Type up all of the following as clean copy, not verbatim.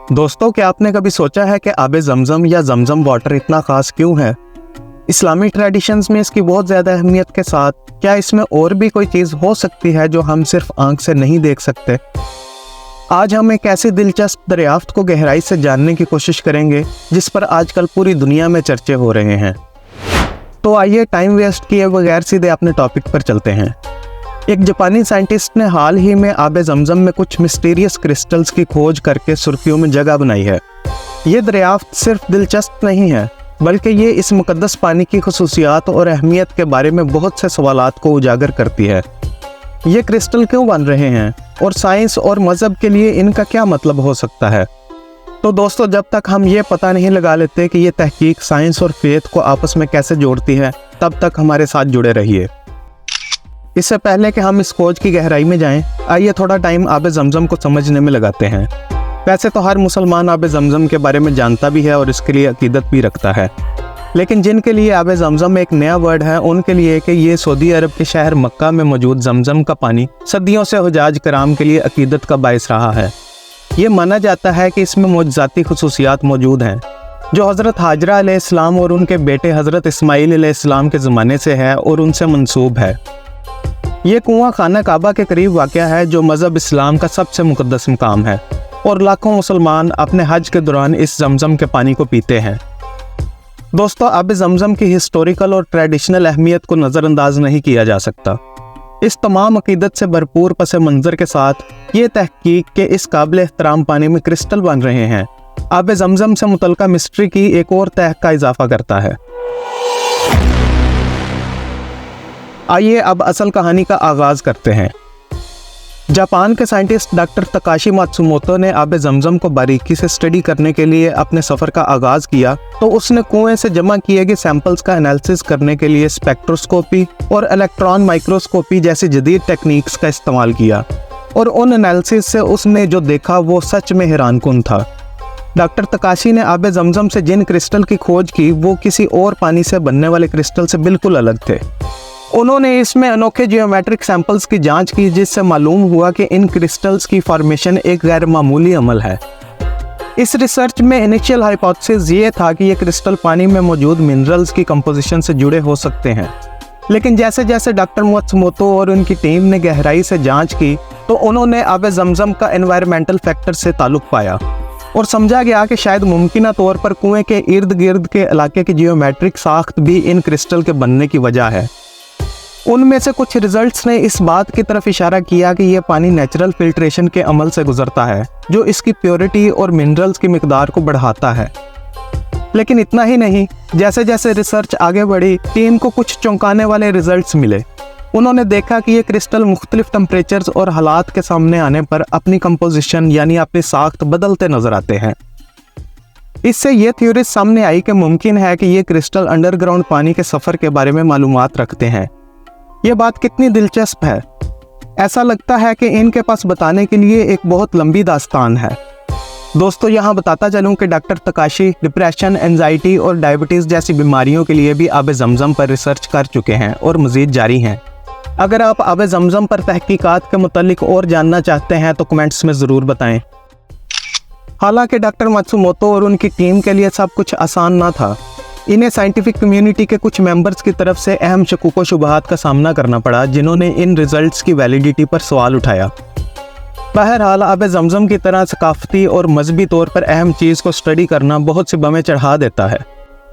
दोस्तों, क्या आपने कभी सोचा है कि आबे ज़मज़म या ज़मज़म वाटर इतना ख़ास क्यों है? इस्लामी ट्रेडिशंस में इसकी बहुत ज़्यादा अहमियत के साथ क्या इसमें और भी कोई चीज़ हो सकती है जो हम सिर्फ आंख से नहीं देख सकते? आज हम एक ऐसी दिलचस्प दरियाफ्त को गहराई से जानने की कोशिश करेंगे जिस पर आजकल पूरी दुनिया में चर्चे हो रहे हैं। तो आइए टाइम वेस्ट किए बगैर सीधे अपने टॉपिक पर चलते हैं। एक जापानी साइंटिस्ट ने हाल ही में आबे ज़मज़म में कुछ मिस्टीरियस क्रिस्टल्स की खोज करके सुर्खियों में जगह बनाई है। ये दरियाफ्त सिर्फ दिलचस्प नहीं है, बल्कि ये इस मुकद्दस पानी की खुसूसियात और अहमियत के बारे में बहुत से सवालात को उजागर करती है। ये क्रिस्टल क्यों बन रहे हैं और साइंस और मज़हब के लिए इनका क्या मतलब हो सकता है? तो दोस्तों, जब तक हम ये पता नहीं लगा लेते कि ये तहकीक साइंस और फेथ को आपस में कैसे जोड़ती है, तब तक हमारे साथ जुड़े रहिए। इससे पहले कि हम इस खोज की गहराई में जाएं, आइए थोड़ा टाइम आबे ज़मज़म को समझने में लगाते हैं। वैसे तो हर मुसलमान आबे ज़मज़म के बारे में जानता भी है और इसके लिए अकीदत भी रखता है, लेकिन जिनके लिए आबे ज़मज़म एक नया वर्ड है, उनके लिए कि ये सऊदी अरब के शहर मक्का में मौजूद ज़मज़म का पानी सदियों से हुजाज कराम के लिए अकीदत का बायस रहा है। ये माना जाता है कि इसमें मुअज्जिज़ाती खुसूसियात मौजूद हैं जो हज़रत हाजरा अलैहिस्सलाम और उनके बेटे हज़रत इस्माईल अलैहिस्सलाम के ज़माने से है और उनसे मंसूब है। ये कुआं खाना काबा के करीब वाक़या है जो मज़हब इस्लाम का सबसे मुक़द्दस मुकाम है और लाखों मुसलमान अपने हज के दौरान इस ज़मज़म के पानी को पीते हैं। दोस्तों, आबे ज़मज़म की हिस्टोरिकल और ट्रेडिशनल अहमियत को नज़रअंदाज नहीं किया जा सकता। इस तमाम अकीदत से भरपूर पस मंज़र के साथ ये तहकीक के इस काबिल एहतराम पानी में क्रिस्टल बन रहे हैं आबे ज़मज़म से मुतल्लिक़ मिस्ट्री की एक और तह का इजाफा करता है। आइए अब असल कहानी का आगाज़ करते हैं। जापान के साइंटिस्ट डॉक्टर तकाशी मात्सुमोतो ने आबे ज़मज़म को बारीकी से स्टडी करने के लिए अपने सफ़र का आगाज़ किया तो उसने कुएं से जमा किए गए सैंपल्स का एनालिसिस करने के लिए स्पेक्ट्रोस्कोपी और इलेक्ट्रॉन माइक्रोस्कोपी जैसी जदीद टेक्निक्स का इस्तेमाल किया और उन एनालिसिस से उसने जो देखा वो सच में हैरानकुन था। डॉक्टर तकाशी ने आबे ज़मज़म से जिन क्रिस्टल की खोज की वो किसी और पानी से बनने वाले क्रिस्टल से बिल्कुल अलग थे। उन्होंने इसमें अनोखे जियोमेट्रिक सैंपल्स की जांच की जिससे मालूम हुआ कि इन क्रिस्टल्स की फॉर्मेशन एक गैर मामूली अमल है। इस रिसर्च में इनिशियल हाइपोथेसिस ये था कि ये क्रिस्टल पानी में मौजूद मिनरल्स की कंपोजिशन से जुड़े हो सकते हैं, लेकिन जैसे जैसे डॉक्टर मात्सुमोतो और उनकी टीम ने गहराई से जांच की तो उन्होंने आबे ज़मज़म का एनवायरमेंटल फैक्टर से ताल्लुक़ पाया और समझा गया कि शायद मुमकिन तौर पर कुएं के इर्द गिर्द के इलाके की जियोमेट्रिक साख्त भी इन क्रिस्टल के बनने की वजह है। उनमें से कुछ रिजल्ट्स ने इस बात की तरफ इशारा किया कि यह पानी नेचुरल फिल्ट्रेशन के अमल से गुजरता है जो इसकी प्योरिटी और मिनरल्स की मिकदार को बढ़ाता है। लेकिन इतना ही नहीं, जैसे जैसे रिसर्च आगे बढ़ी टीम को कुछ चौंकाने वाले रिजल्ट्स मिले। उन्होंने देखा कि ये क्रिस्टल मुख्तलिफ टेम्परेचर्स और हालात के सामने आने पर अपनी कंपोजिशन यानी अपनी साख्त बदलते नजर आते हैं। इससे ये थ्योरी सामने आई कि मुमकिन है कि ये क्रिस्टल अंडरग्राउंड पानी के सफ़र के बारे में मालूमात रखते हैं। ये बात कितनी दिलचस्प है। ऐसा लगता है कि इनके पास बताने के लिए एक बहुत लंबी दास्तान है। दोस्तों, यहाँ बताता चलूँ कि डॉक्टर तकाशी डिप्रेशन, एंजाइटी और डायबिटीज़ जैसी बीमारियों के लिए भी आबे ज़मज़म पर रिसर्च कर चुके हैं और मज़ीद जारी हैं। अगर आप आबे ज़मज़म पर तहकीकात के मुतालिक और जानना चाहते हैं तो कमेंट्स में ज़रूर बताएं। हालांकि डॉक्टर मात्सुमोतो और उनकी टीम के लिए सब कुछ आसान ना था। इन्हें साइंटिफिक कम्युनिटी के कुछ मेंबर्स की तरफ से अहम शकूक व शुबहात का सामना करना पड़ा जिन्होंने इन रिजल्ट्स की वैलिडिटी पर सवाल उठाया। बहरहाल आबे ज़मज़म की तरह सकाफती और मजहबी तौर पर अहम चीज़ को स्टडी करना बहुत सी बमें चढ़ा देता है।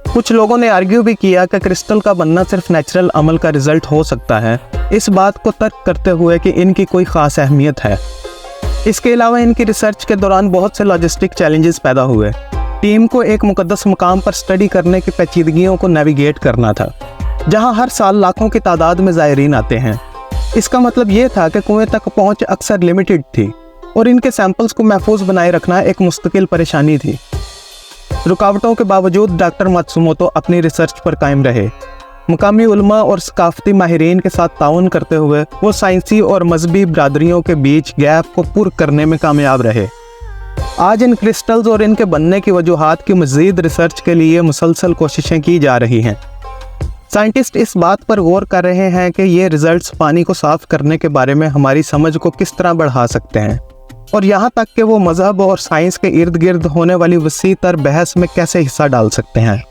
कुछ लोगों ने आर्ग्यू भी किया कि क्रिस्टल का बनना सिर्फ नेचुरल अमल का रिजल्ट हो सकता है, इस बात को तर्क करते हुए कि इनकी कोई ख़ास अहमियत है। इसके अलावा इनकी रिसर्च के दौरान बहुत से लॉजिस्टिक चैलेंजेस पैदा हुए। टीम को एक मुकद्दस मुकाम पर स्टडी करने की पेचीदगियों को नेविगेट करना था जहां हर साल लाखों की तादाद में ज़ायरीन आते हैं। इसका मतलब ये था कि कुएं तक पहुंच अक्सर लिमिटेड थी और इनके सैंपल्स को महफूज बनाए रखना एक मुस्तकिल परेशानी थी। रुकावटों के बावजूद डॉक्टर मात्सुमोतो अपनी रिसर्च पर कायम रहे। मुकामी उलमा और सकाफती माहिरीन के साथ ताउन करते हुए वो साइंसी और मजहबी बरादरियों के बीच गैप को पूरा करने में कामयाब रहे। आज इन क्रिस्टल्स और इनके बनने की वजूहात की मज़ीद रिसर्च के लिए मुसलसल कोशिशें की जा रही हैं। साइंटिस्ट इस बात पर गौर कर रहे हैं कि ये रिजल्ट्स पानी को साफ़ करने के बारे में हमारी समझ को किस तरह बढ़ा सकते हैं। और यहाँ तक कि वो मजहब और साइंस के इर्द गिर्द होने वाली वसी तर बहस में कैसे हिस्सा डाल सकते हैं।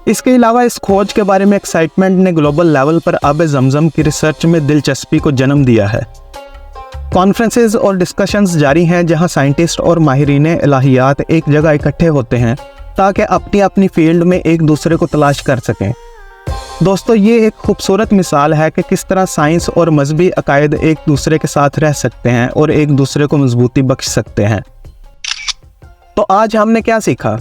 इसके अलावा इस खोज के बारे में एक्साइटमेंट ने ग्लोबल लेवल पर आब जमजम की रिसर्च में दिलचस्पी को जन्म दिया है। कॉन्फ्रेंसेस और डिस्कशंस जारी हैं जहां साइंटिस्ट और माहिरीन इलाहियात एक जगह इकट्ठे होते हैं ताकि अपनी अपनी फील्ड में एक दूसरे को तलाश कर सकें। दोस्तों, ये एक खूबसूरत मिसाल है कि किस तरह साइंस और मजहबी अकायद एक दूसरे के साथ रह सकते हैं और एक दूसरे को मजबूती बख्श सकते हैं। तो आज हमने क्या सीखा?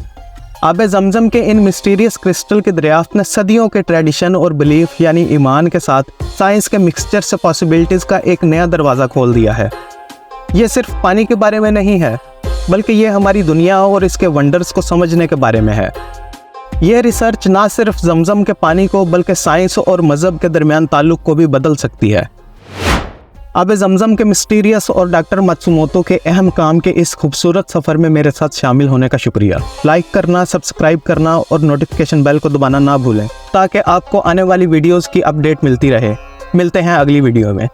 आब जमजम के इन मिस्टीरियस क्रिस्टल की दरियाफ्त ने सदियों के ट्रेडिशन और बिलीफ यानी ईमान के साथ साइंस के मिक्सचर से पॉसिबिलिटीज़ का एक नया दरवाज़ा खोल दिया है। ये सिर्फ पानी के बारे में नहीं है, बल्कि ये हमारी दुनिया और इसके वंडर्स को समझने के बारे में है। यह रिसर्च ना सिर्फ जमजम के पानी को बल्कि साइंस और मज़हब के दरमियान ताल्लुक़ को भी बदल सकती है। आब जमजम के मिस्टीरियस और डॉक्टर मात्सुमोतो के अहम काम के इस खूबसूरत सफ़र में मेरे साथ शामिल होने का शुक्रिया। लाइक करना, सब्सक्राइब करना और नोटिफिकेशन बेल को दबाना ना भूलें ताकि आपको आने वाली वीडियोज़ की अपडेट मिलती रहे। मिलते हैं अगली वीडियो में।